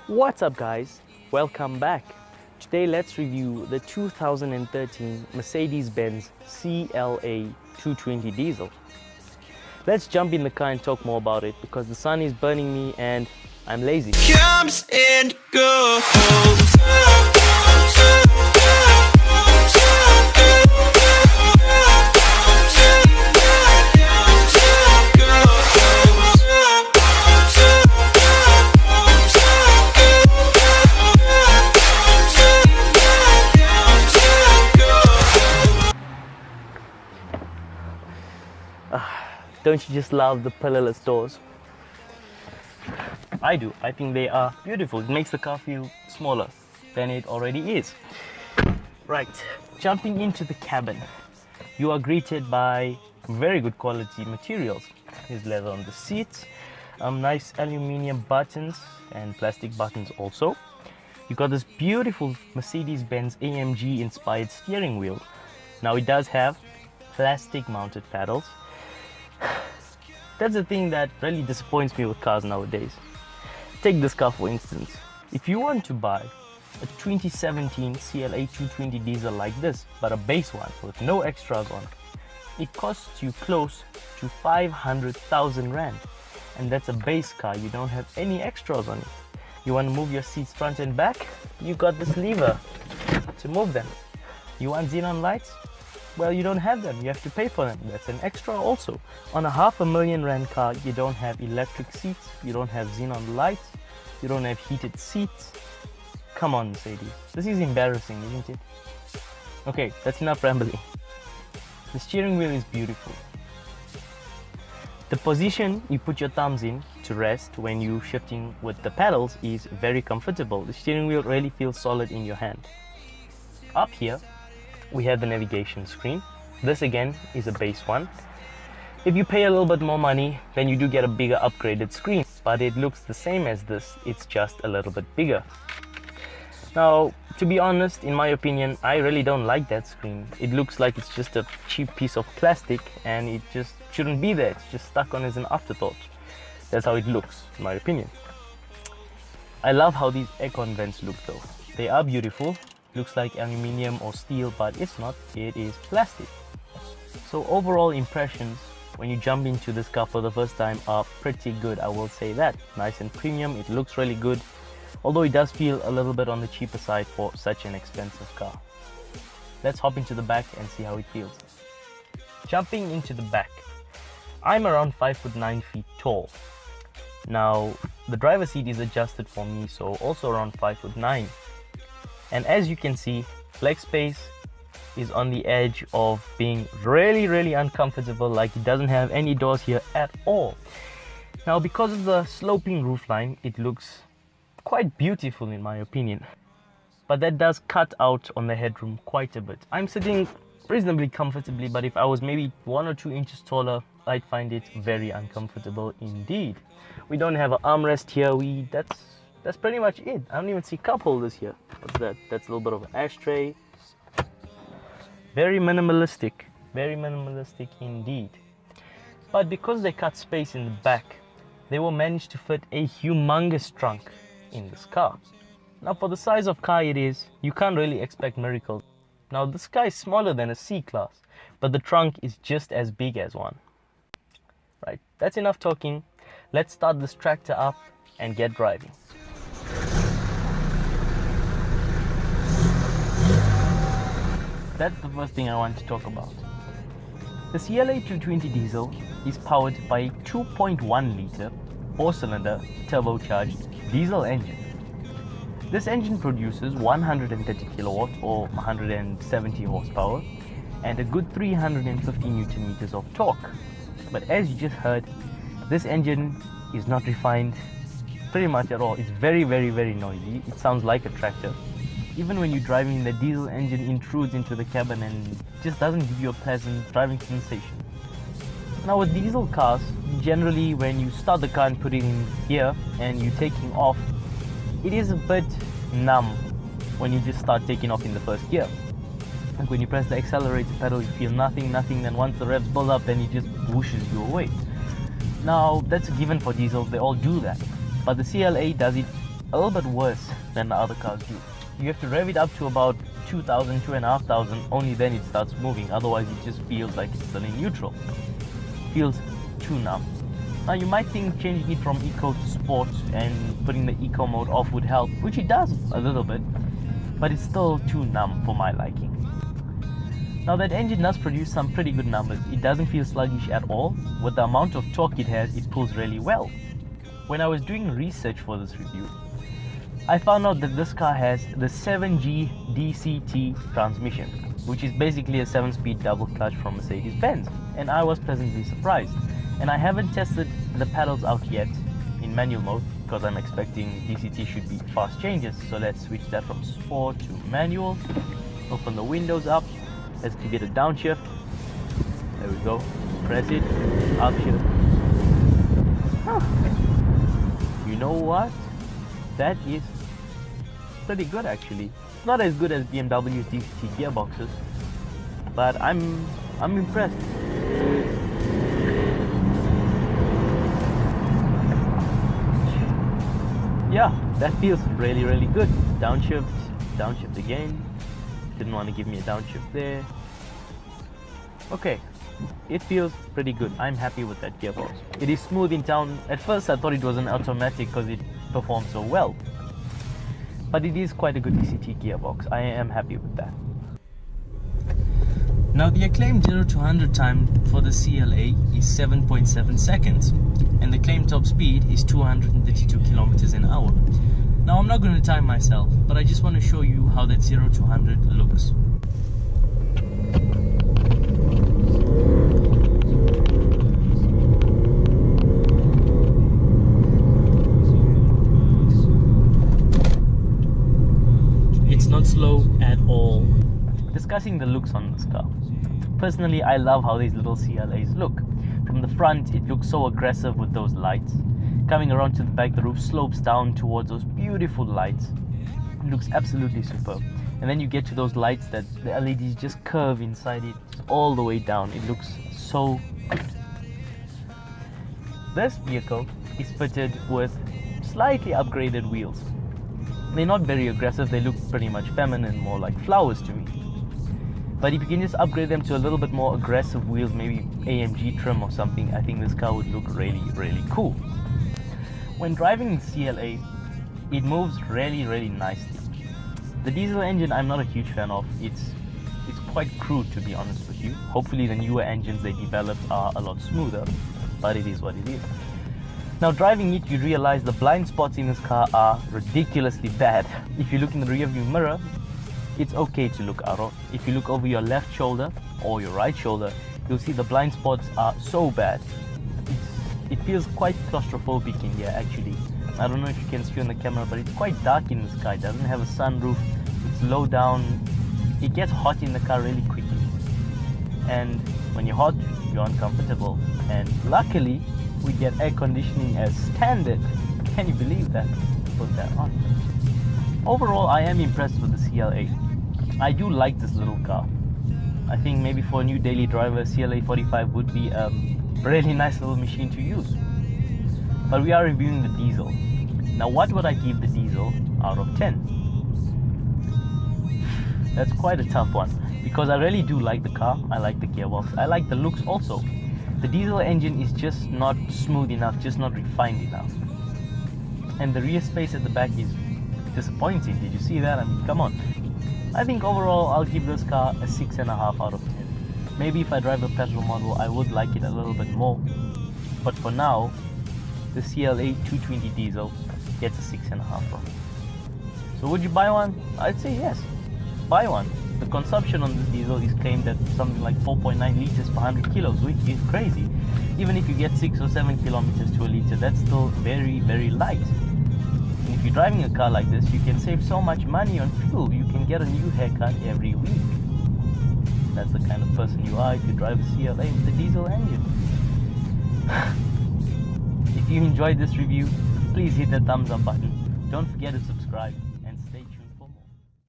What's up guys, welcome back. Today let's review the 2013 Mercedes-Benz CLA220 diesel. Let's jump in the car and talk more about it because the sun is burning me and I'm lazy. Comes and goes. Don't you just love the pillarless doors? I do. I think they are beautiful. It makes the car feel smaller than it already is. Right, jumping into the cabin, you are greeted by very good quality materials. There's leather on the seats, nice aluminium buttons and plastic buttons also. You got this beautiful Mercedes-Benz AMG inspired steering wheel. Now it does have plastic mounted paddles. That's the thing that really disappoints me with cars nowadays. Take this car for instance. If you want to buy a 2017 CLA220 diesel like this, but a base one with no extras on, it costs you close to 500,000 Rand. And that's a base car, you don't have any extras on it. You want to move your seats front and back? You got this lever to move them. You want xenon lights? Well, you don't have them, you have to pay for them. That's an extra also. On a 500,000 Rand car, you don't have electric seats, you don't have xenon lights, you don't have heated seats. Come on, Mercedes. This is embarrassing, isn't it? Okay, that's enough rambling. The steering wheel is beautiful. The position you put your thumbs in to rest when you're shifting with the pedals is very comfortable. The steering wheel really feels solid in your hand. Up here, we have the navigation screen. This again is a base one. If you pay a little bit more money, then you do get a bigger upgraded screen, but it looks the same as this, it's just a little bit bigger. Now, to be honest, in my opinion, I really don't like that screen. It looks like it's just a cheap piece of plastic and it just shouldn't be there. It's just stuck on as an afterthought. That's how it looks, in my opinion. I love how these aircon vents look though. They are beautiful. Looks like aluminium or steel, but it's not, it is plastic. So overall impressions when you jump into this car for the first time are pretty good, I will say that. Nice and premium, it looks really good, although it does feel a little bit on the cheaper side for such an expensive car. Let's hop into the back and see how it feels. Jumping into the back, I'm around 5'9" tall. Now the driver's seat is adjusted for me, so also around 5'9". And as you can see, leg space is on the edge of being really uncomfortable, like it doesn't have any doors here at all. Now because of the sloping roofline, it looks quite beautiful in my opinion. But that does cut out on the headroom quite a bit. I'm sitting reasonably comfortably, but if I was maybe 1 or 2 inches taller, I'd find it very uncomfortable indeed. We don't have an armrest here, that's pretty much it. I don't even see cup holders here. What's that? That's a little bit of an ashtray. Very minimalistic indeed. But because they cut space in the back, they will manage to fit a humongous trunk in this car. Now for the size of car it is, you can't really expect miracles. Now this car is smaller than a C-Class, but the trunk is just as big as one. Right, that's enough talking. Let's start this tractor up and get driving. That's the first thing I want to talk about. The CLA220 diesel is powered by a 2.1 litre 4-cylinder turbocharged diesel engine. This engine produces 130 kilowatts or 170 horsepower and a good 350 newton meters of torque. But as you just heard, this engine is not refined pretty much at all. It's very noisy. It sounds like a tractor. Even when you're driving, the diesel engine intrudes into the cabin and just doesn't give you a pleasant driving sensation. Now with diesel cars, generally when you start the car and put it in gear and you're taking off, it is a bit numb when you just start taking off in the first gear. Like when you press the accelerator pedal, you feel nothing, then once the revs build up, then it just whooshes you away. Now that's a given for diesels, they all do that. But the CLA does it a little bit worse than the other cars do. You have to rev it up to about 2,000, 2,500, only then it starts moving. Otherwise it just feels like it's still in neutral. Feels too numb. Now you might think changing it from eco to sport and putting the eco mode off would help, which it does a little bit, but it's still too numb for my liking. Now that engine does produce some pretty good numbers. It doesn't feel sluggish at all. With the amount of torque it has, it pulls really well. When I was doing research for this review, I found out that this car has the 7G DCT transmission, which is basically a 7-speed double clutch from Mercedes-Benz, and I was pleasantly surprised. And I haven't tested the pedals out yet in manual mode because I'm expecting DCT should be fast changes. So let's switch that from sport to manual. Open the windows up. Let's give it a downshift. There we go. Press it. Upshift. You know what? That is pretty good actually. Not as good as BMW's DCT gearboxes, but I'm impressed. Yeah, that feels really, really good. Downshift, downshift again. Didn't want to give me a downshift there. Okay, it feels pretty good. I'm happy with that gearbox. It is smooth in town. At first I thought it was an automatic because it performed so well, but it is quite a good DCT gearbox. I am happy with that. Now the acclaimed 0 to 100 time for the CLA is 7.7 seconds and the claimed top speed is 232 kilometers an hour. Now I'm not going to time myself, but I just want to show you how that 0 to 100 looks. It's not slow at all. Discussing the looks on this car. Personally, I love how these little CLAs look. From the front, it looks so aggressive with those lights. Coming around to the back, the roof slopes down towards those beautiful lights. It looks absolutely superb. And then you get to those lights that the LEDs just curve inside it all the way down. It looks so good. This vehicle is fitted with slightly upgraded wheels. They're not very aggressive, they look pretty much feminine, more like flowers to me. But if you can just upgrade them to a little bit more aggressive wheels, maybe AMG trim or something, I think this car would look really, really cool. When driving the CLA, it moves really, really nicely. The diesel engine I'm not a huge fan of. It's quite crude, to be honest with you. Hopefully the newer engines they developed are a lot smoother, but it is what it is. Now driving it, you realize the blind spots in this car are ridiculously bad. If you look in the rear view mirror, it's okay to look out of. If you look over your left shoulder or your right shoulder, you'll see the blind spots are so bad. It feels quite claustrophobic in here actually. I don't know if you can see on the camera, but it's quite dark in this car. It doesn't have a sunroof. It's low down. It gets hot in the car really quickly. And when you're hot, you're uncomfortable. And luckily, we get air conditioning as standard. Can you believe that? Put that on. Overall, I am impressed with the CLA. I do like this little car. I think maybe for a new daily driver, CLA45 would be a really nice little machine to use. But we are reviewing the diesel. Now what would I give the diesel out of 10? That's quite a tough one, because I really do like the car. I like the gearbox. I like the looks also. The diesel engine is just not smooth enough, just not refined enough. And the rear space at the back is disappointing. Did you see that? I mean, come on. I think overall I'll give this car a 6.5 out of 10. Maybe if I drive a petrol model I would like it a little bit more, but for now the CLA220 diesel gets a 6.5 from me. So would you buy one? I'd say yes, buy one. The consumption on this diesel is claimed at something like 4.9 liters per 100 kilos, which is crazy. Even if you get 6 or 7 kilometers to a liter, that's still very, very light. And if you're driving a car like this, you can save so much money on fuel. You can get a new haircut every week. That's the kind of person you are if you drive a CLA with a diesel engine. If you enjoyed this review, please hit that thumbs up button. Don't forget to subscribe.